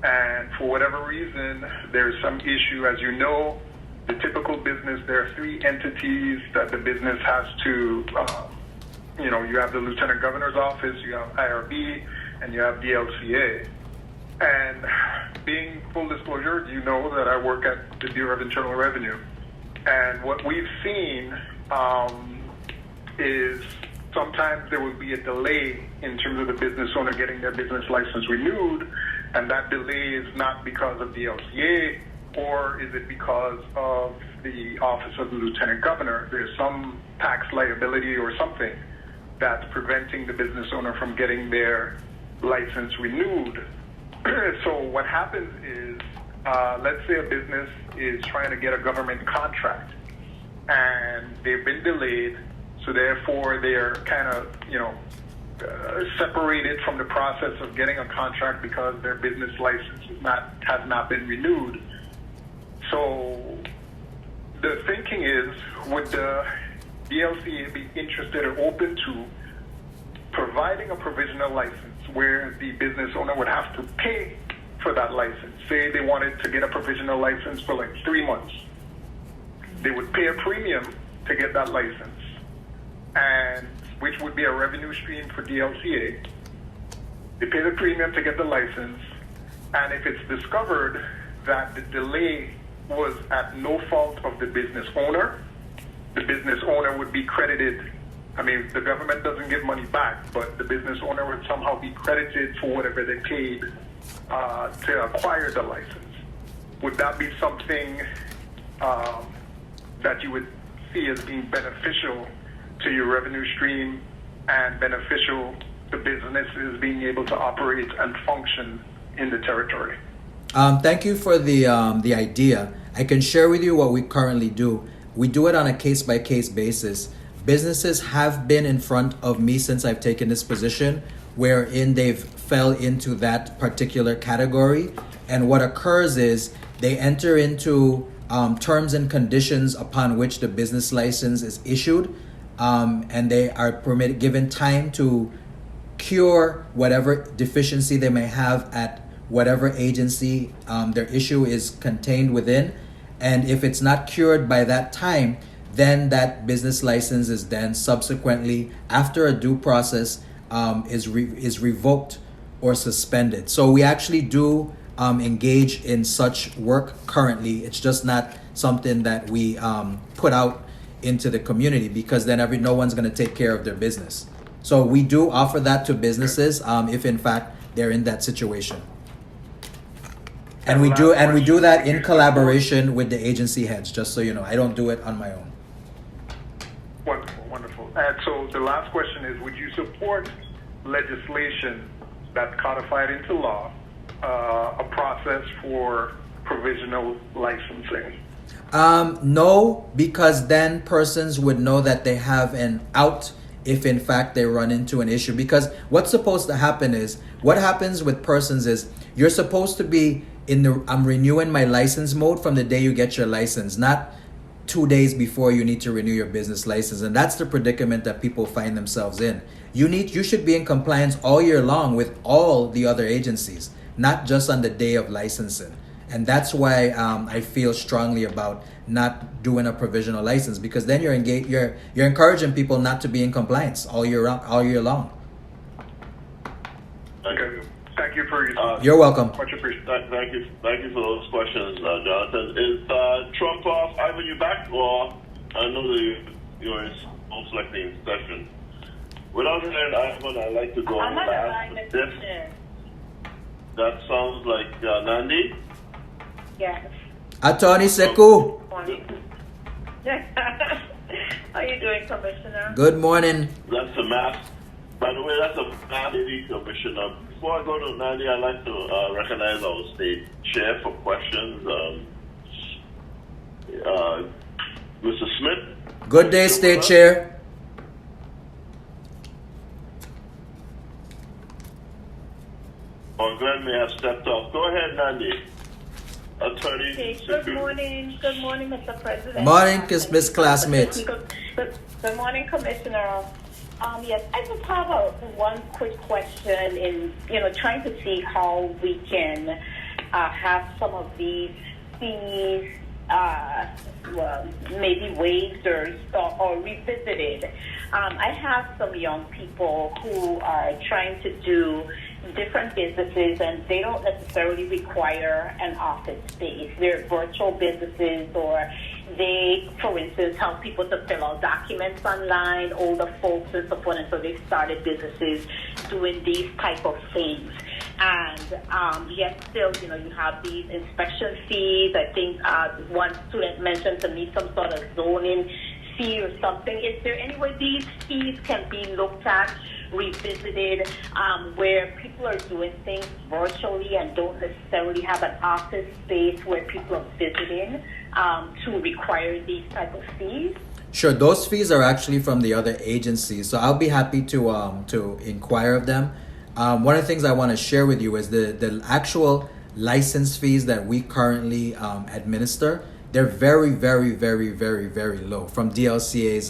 [SPEAKER 9] and for whatever reason there's some issue? As you know, the typical business, there are 3 entities that the business has to, you have the Lieutenant Governor's office, you have IRB, and you have the LCA. And being full disclosure, you know that I work at the Bureau of Internal Revenue. And what we've seen is sometimes there will be a delay in terms of the business owner getting their business license renewed, and that delay is not because of the LCA, or is it because of the Office of the Lieutenant Governor? There's some tax liability or something that's preventing the business owner from getting their license renewed. So what happens is, let's say a business is trying to get a government contract and they've been delayed, so therefore they're kind of, separated from the process of getting a contract because their business license has not been renewed. So the thinking is, would the DLCA be interested or open to providing a provisional license where the business owner would have to pay for that license? Say they wanted to get a provisional license for like 3 months. They would pay a premium to get that license, and which would be a revenue stream for DLCA. They pay the premium to get the license, and if it's discovered that the delay was at no fault of the business owner would be credited. I mean, the government doesn't give money back, but the business owner would somehow be credited for whatever they paid to acquire the license. Would that be something that you would see as being beneficial to your revenue stream and beneficial to businesses being able to operate and function in the territory?
[SPEAKER 1] Thank you for the idea. I can share with you what we currently do. We do it on a case-by-case basis. Businesses have been in front of me since I've taken this position, wherein they've fell into that particular category. And what occurs is they enter into terms and conditions upon which the business license is issued, and they are given time to cure whatever deficiency they may have at whatever agency their issue is contained within. And if it's not cured by that time, then that business license is then subsequently, after a due process, is revoked or suspended. So we actually do engage in such work currently. It's just not something that we put out into the community, because then no one's going to take care of their business. So we do offer that to businesses if in fact they're in that situation. And we do that in collaboration with the agency heads, just so you know. I don't do it on my own.
[SPEAKER 9] Wonderful, wonderful. And so the last question is, would you support legislation that's codified into law, a process for provisional licensing?
[SPEAKER 1] No, because then persons would know that they have an out if in fact they run into an issue. Because what's supposed to happen is, what happens with persons is, you're supposed to be in the I'm renewing my license mode from the day you get your license, not 2 days before you need to renew your business license. And that's the predicament that people find themselves in. You should be in compliance all year long with all the other agencies, not just on the day of licensing. And that's why I feel strongly about not doing a provisional license, because then you're encouraging people not to be in compliance all year long.
[SPEAKER 9] Okay. Thank you for your
[SPEAKER 1] You're welcome.
[SPEAKER 2] Much appreciated. Thank you for those questions, Jonathan. Is Trump off? Ivan, you back? Or I know that you're most likely in session. Without hearing Ivan, I'd like to go
[SPEAKER 8] I'm on the line,
[SPEAKER 2] last.
[SPEAKER 8] Mr. Chair.
[SPEAKER 2] That sounds like Nandi.
[SPEAKER 8] Yes.
[SPEAKER 1] Attorney Sekou.
[SPEAKER 8] How are you doing, Commissioner?
[SPEAKER 1] Good morning.
[SPEAKER 2] That's a mass. By the way, that's a Nandi commissioner. Before I go to Nandi, I'd like to recognize our state chair for questions. Mr. Smith.
[SPEAKER 1] Good day, State Chair.
[SPEAKER 2] Or Glenn may have stepped off. Go ahead, Nandi. Attorney.
[SPEAKER 8] Okay, good morning, Mr. President.
[SPEAKER 1] Morning, Miss Classmate.
[SPEAKER 8] Good morning, Commissioner. Yes, I just have one quick question in, trying to see how we can have some of these fees maybe waived or revisited. I have some young people who are trying to do different businesses, and they don't necessarily require an office space. They're virtual businesses, or they, for instance, help people to fill out documents online, older folks and so forth, and so they've started businesses doing these type of things. And yet still, you have these inspection fees. I think one student mentioned to me some sort of zoning fee or something. Is there any way these fees can be looked at, revisited, where people are doing things virtually and don't necessarily have an office space where people are visiting, to require these type of fees?
[SPEAKER 1] Sure, those fees are actually from the other agencies, so I'll be happy to inquire of them. One of the things I want to share with you is the actual license fees that we currently administer. They're very, very, very, very, very low from DLCA's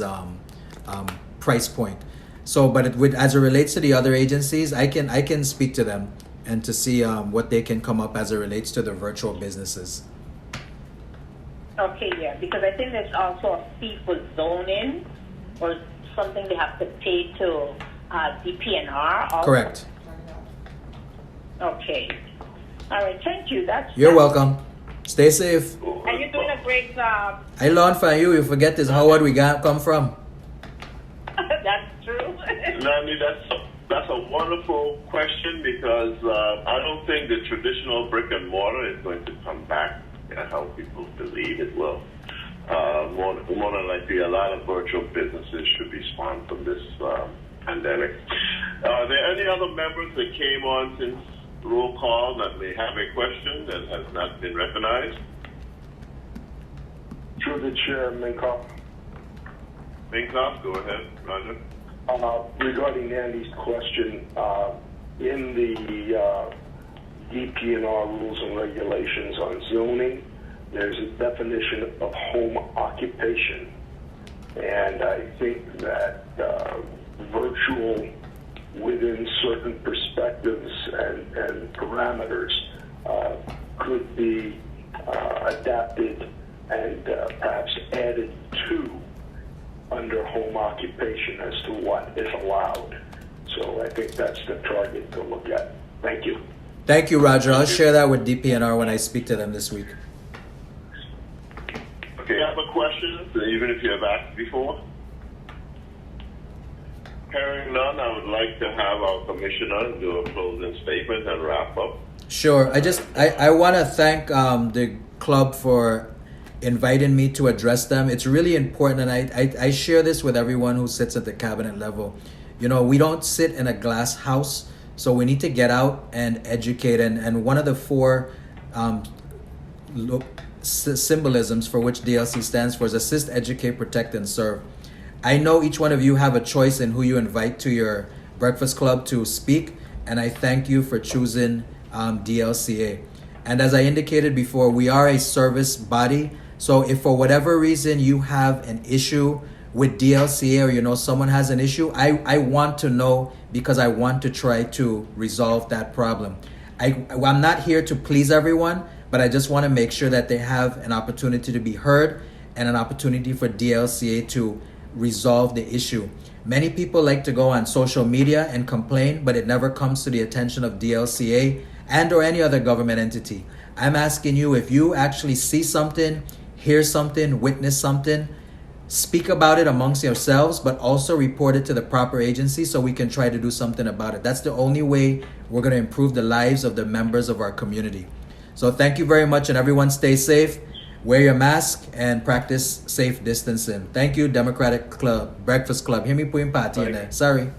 [SPEAKER 1] price point. So, but as it relates to the other agencies, I can speak to them and to see what they can come up as it relates to the virtual businesses.
[SPEAKER 8] Okay, yeah, because I think there's also a fee for zoning or something they have to pay to DPNR. Also.
[SPEAKER 1] Correct.
[SPEAKER 8] Okay. All right, thank you.
[SPEAKER 1] You're welcome. Stay safe.
[SPEAKER 8] And you're doing a great job.
[SPEAKER 1] I learned from you. You forget this Howard we got come from.
[SPEAKER 8] That's true.
[SPEAKER 2] Nandi, that's a wonderful question, because I don't think the traditional brick and mortar is going to come back and how people believe it will. More than likely, a lot of virtual businesses should be spawned from this pandemic. Are there any other members that came on since roll call that may have a question that has not been recognized?
[SPEAKER 6] Through the chair, Minkoff.
[SPEAKER 2] Minkoff, go ahead, Roger.
[SPEAKER 6] Regarding Andy's question, in the DPNR rules and regulations on zoning, there's a definition of home occupation. And I think that virtual, within certain perspectives and parameters, could be adapted and perhaps added to under home occupation as to what is allowed. So I think that's the target to look at. Thank you.
[SPEAKER 1] Thank you, Roger. I'll share that with DPNR when I speak to them this week.
[SPEAKER 2] Okay, I have a question, even if you have asked before. Hearing none, I would like to have our commissioner do a closing statement and wrap up.
[SPEAKER 1] Sure. I want to thank the club for inviting me to address them. It's really important, and I share this with everyone who sits at the cabinet level. You know, we don't sit in a glass house, so we need to get out and educate. And one of the four symbolisms for which DLC stands for is assist, educate, protect, and serve. I know each one of you have a choice in who you invite to your breakfast club to speak, and I thank you for choosing DLCA. And as I indicated before, we are a service body. So if for whatever reason you have an issue with DLCA, or you know someone has an issue, I want to know, because I want to try to resolve that problem. I'm not here to please everyone, but I just want to make sure that they have an opportunity to be heard and an opportunity for DLCA to resolve the issue. Many people like to go on social media and complain, but it never comes to the attention of DLCA and or any other government entity. I'm asking you, if you actually see something, hear something, witness something, speak about it amongst yourselves, but also report it to the proper agency so we can try to do something about it. That's the only way we're going to improve the lives of the members of our community. So thank you very much, and everyone stay safe. Wear your mask and practice safe distancing. Thank you, Democratic Club, Breakfast Club. Hear me putting party in there. Sorry.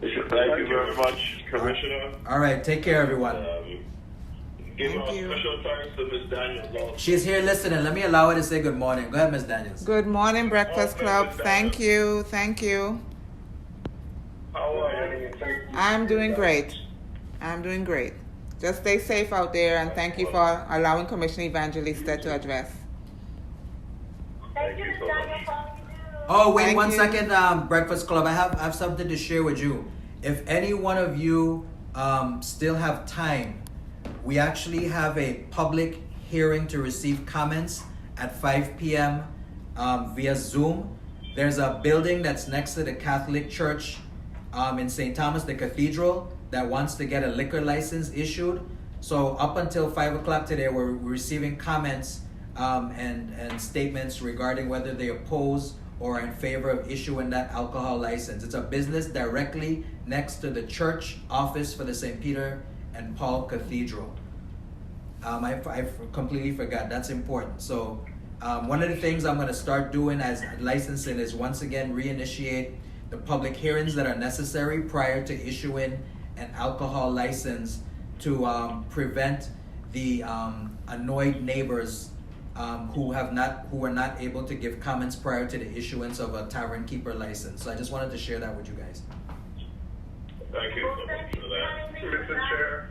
[SPEAKER 2] Thank you very much, Commissioner.
[SPEAKER 1] All right, take care, everyone.
[SPEAKER 2] Give our special thanks to Ms. Daniels also.
[SPEAKER 1] She's here listening. Let me allow her to say good morning. Go ahead, Ms. Daniels.
[SPEAKER 10] Good morning, Breakfast Club. Thank you. Thank you.
[SPEAKER 2] How are you?
[SPEAKER 10] I'm doing great. I'm doing great. Just stay safe out there, and thank you for allowing Commissioner Evangelista to address.
[SPEAKER 8] Thank you, Ms. Daniel, for all you do.
[SPEAKER 1] Oh, wait
[SPEAKER 10] Thank
[SPEAKER 1] one
[SPEAKER 10] you.
[SPEAKER 1] second, Breakfast Club. I have something to share with you. If any one of you still have time, we actually have a public hearing to receive comments at 5 p.m. Via Zoom. There's a building that's next to the Catholic Church in St. Thomas, the Cathedral, that wants to get a liquor license issued. So up until 5 o'clock today, we're receiving comments and statements regarding whether they oppose or are in favor of issuing that alcohol license. It's a business directly next to the church office for the St. Peter and Paul Cathedral. I completely forgot. That's important. So one of the things I'm going to start doing as licensing is once again reinitiate the public hearings that are necessary prior to issuing an alcohol license to prevent the annoyed neighbors who are not able to give comments prior to the issuance of a tavern keeper license. So I just wanted to share that with you guys.
[SPEAKER 2] Thank you so much for that.
[SPEAKER 7] Mr. Chair.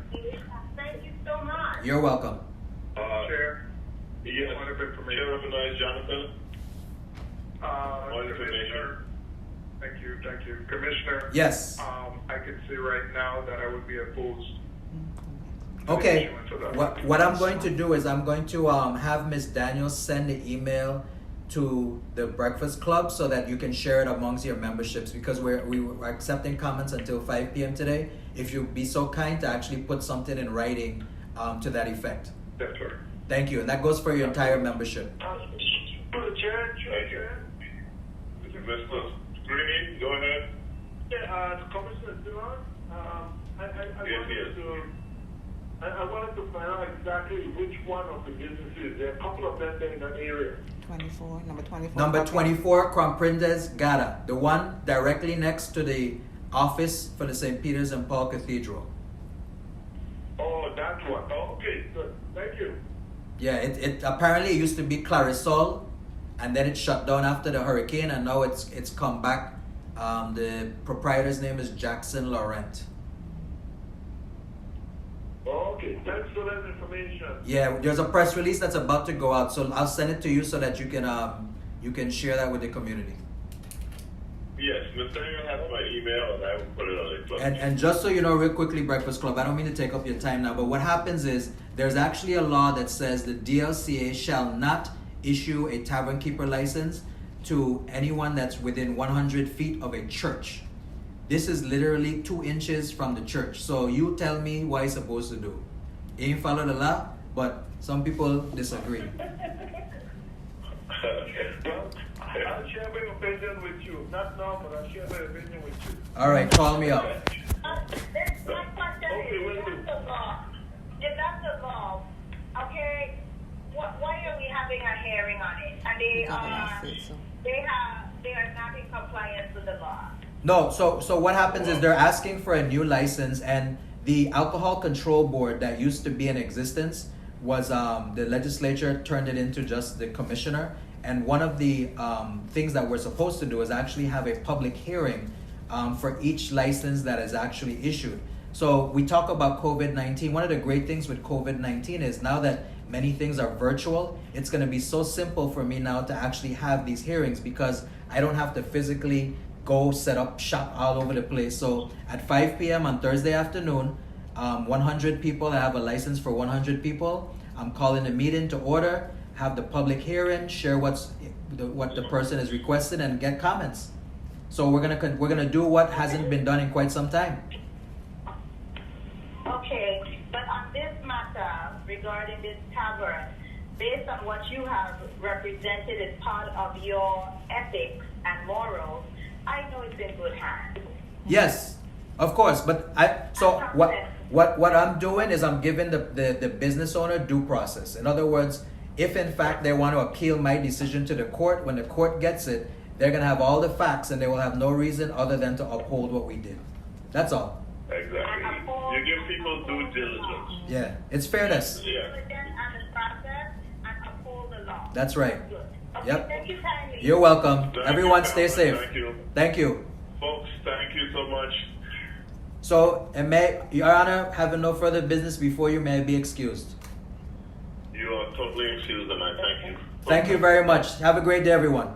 [SPEAKER 8] Thank you so much.
[SPEAKER 1] You're welcome.
[SPEAKER 7] Chair.
[SPEAKER 2] Yes.
[SPEAKER 7] Point of information.
[SPEAKER 2] Chair recognized Jonathan. Point of
[SPEAKER 7] Commissioner.
[SPEAKER 2] information.
[SPEAKER 7] Thank you. Commissioner.
[SPEAKER 1] Yes.
[SPEAKER 7] I can see right now that I would be opposed.
[SPEAKER 1] Okay. What I'm going to do is I'm going to have Ms. Daniels send the email to the Breakfast Club so that you can share it amongst your memberships, because we were accepting comments until 5 p.m. today. If you'd be so kind to actually put something in writing to that effect.
[SPEAKER 7] That's right.
[SPEAKER 1] Thank you. And that goes for your entire membership.
[SPEAKER 2] Chair. Mr. Greeny, go ahead.
[SPEAKER 11] Yeah, Commissioner Dillon, I wanted to find out exactly which one of the businesses. There are a couple of them there in that area.
[SPEAKER 10] 24, number 24.
[SPEAKER 1] Number 24, Comprendes Gata, the one directly next to the office for the St. Peter's and Paul Cathedral.
[SPEAKER 11] Oh, that one. Oh, okay, good. Thank you.
[SPEAKER 1] Yeah, it apparently used to be Clarisol, and then it shut down after the hurricane, and now it's come back. The proprietor's name is Jackson Laurent.
[SPEAKER 11] Okay, thanks for that information.
[SPEAKER 1] Yeah, there's a press release that's about to go out, so I'll send it to you so that you can share that with the community.
[SPEAKER 2] Yes, Mr. Daniel has my email, and I will put it on the club.
[SPEAKER 1] And just so you know, real quickly, Breakfast Club, I don't mean to take up your time now, but what happens is there's actually a law that says the DLCA shall not issue a tavern keeper license to anyone that's within 100 feet of a church. This is literally 2 inches from the church. So you tell me what it's supposed to do. It ain't follow the law, but some people disagree.
[SPEAKER 11] Well, I'll share my opinion with you. Not now, but I'll share my opinion with you.
[SPEAKER 1] All right, call me up.
[SPEAKER 8] My question
[SPEAKER 11] Okay,
[SPEAKER 8] is,
[SPEAKER 11] will do.
[SPEAKER 8] what's the law? having a hearing on it, and they are not in compliance with the law.
[SPEAKER 1] No, so what happens is they're asking for a new license, and the Alcohol Control Board that used to be in existence was the legislature turned it into just the commissioner. And one of the things that we're supposed to do is actually have a public hearing for each license that is actually issued. So we talk about COVID-19. One of the great things with COVID-19 is now that many things are virtual, it's going to be so simple for me now to actually have these hearings because I don't have to physically go set up shop all over the place. So at 5 p.m. on Thursday afternoon, 100 people, I have a license for 100 people. I'm calling a meeting to order, have the public hearing, share what the person is requesting, and get comments. So we're gonna do what hasn't been done in quite some time.
[SPEAKER 8] Okay, but on this matter regarding this tavern, based on what you have represented as part of your ethics and morals, I know it's in good hands.
[SPEAKER 1] Yes, of course. But what I'm doing is I'm giving the business owner due process. In other words, if in fact they want to appeal my decision to the court, when the court gets it, they're gonna have all the facts and they will have no reason other than to uphold what we did. That's all.
[SPEAKER 2] Exactly. You give people due diligence.
[SPEAKER 1] Yeah, it's fairness.
[SPEAKER 2] Yeah.
[SPEAKER 1] That's right.
[SPEAKER 8] Okay,
[SPEAKER 1] Yep.
[SPEAKER 8] thank you kindly.
[SPEAKER 1] You're welcome.
[SPEAKER 2] Thank
[SPEAKER 1] Everyone
[SPEAKER 2] you,
[SPEAKER 1] stay safe.
[SPEAKER 2] Thank you.
[SPEAKER 1] Thank you.
[SPEAKER 2] Folks, thank you so much.
[SPEAKER 1] So, Your Honor, having no further business before you, may I be excused.
[SPEAKER 2] You are totally excused, and I thank you.
[SPEAKER 1] Thank you very much. Have a great day, everyone.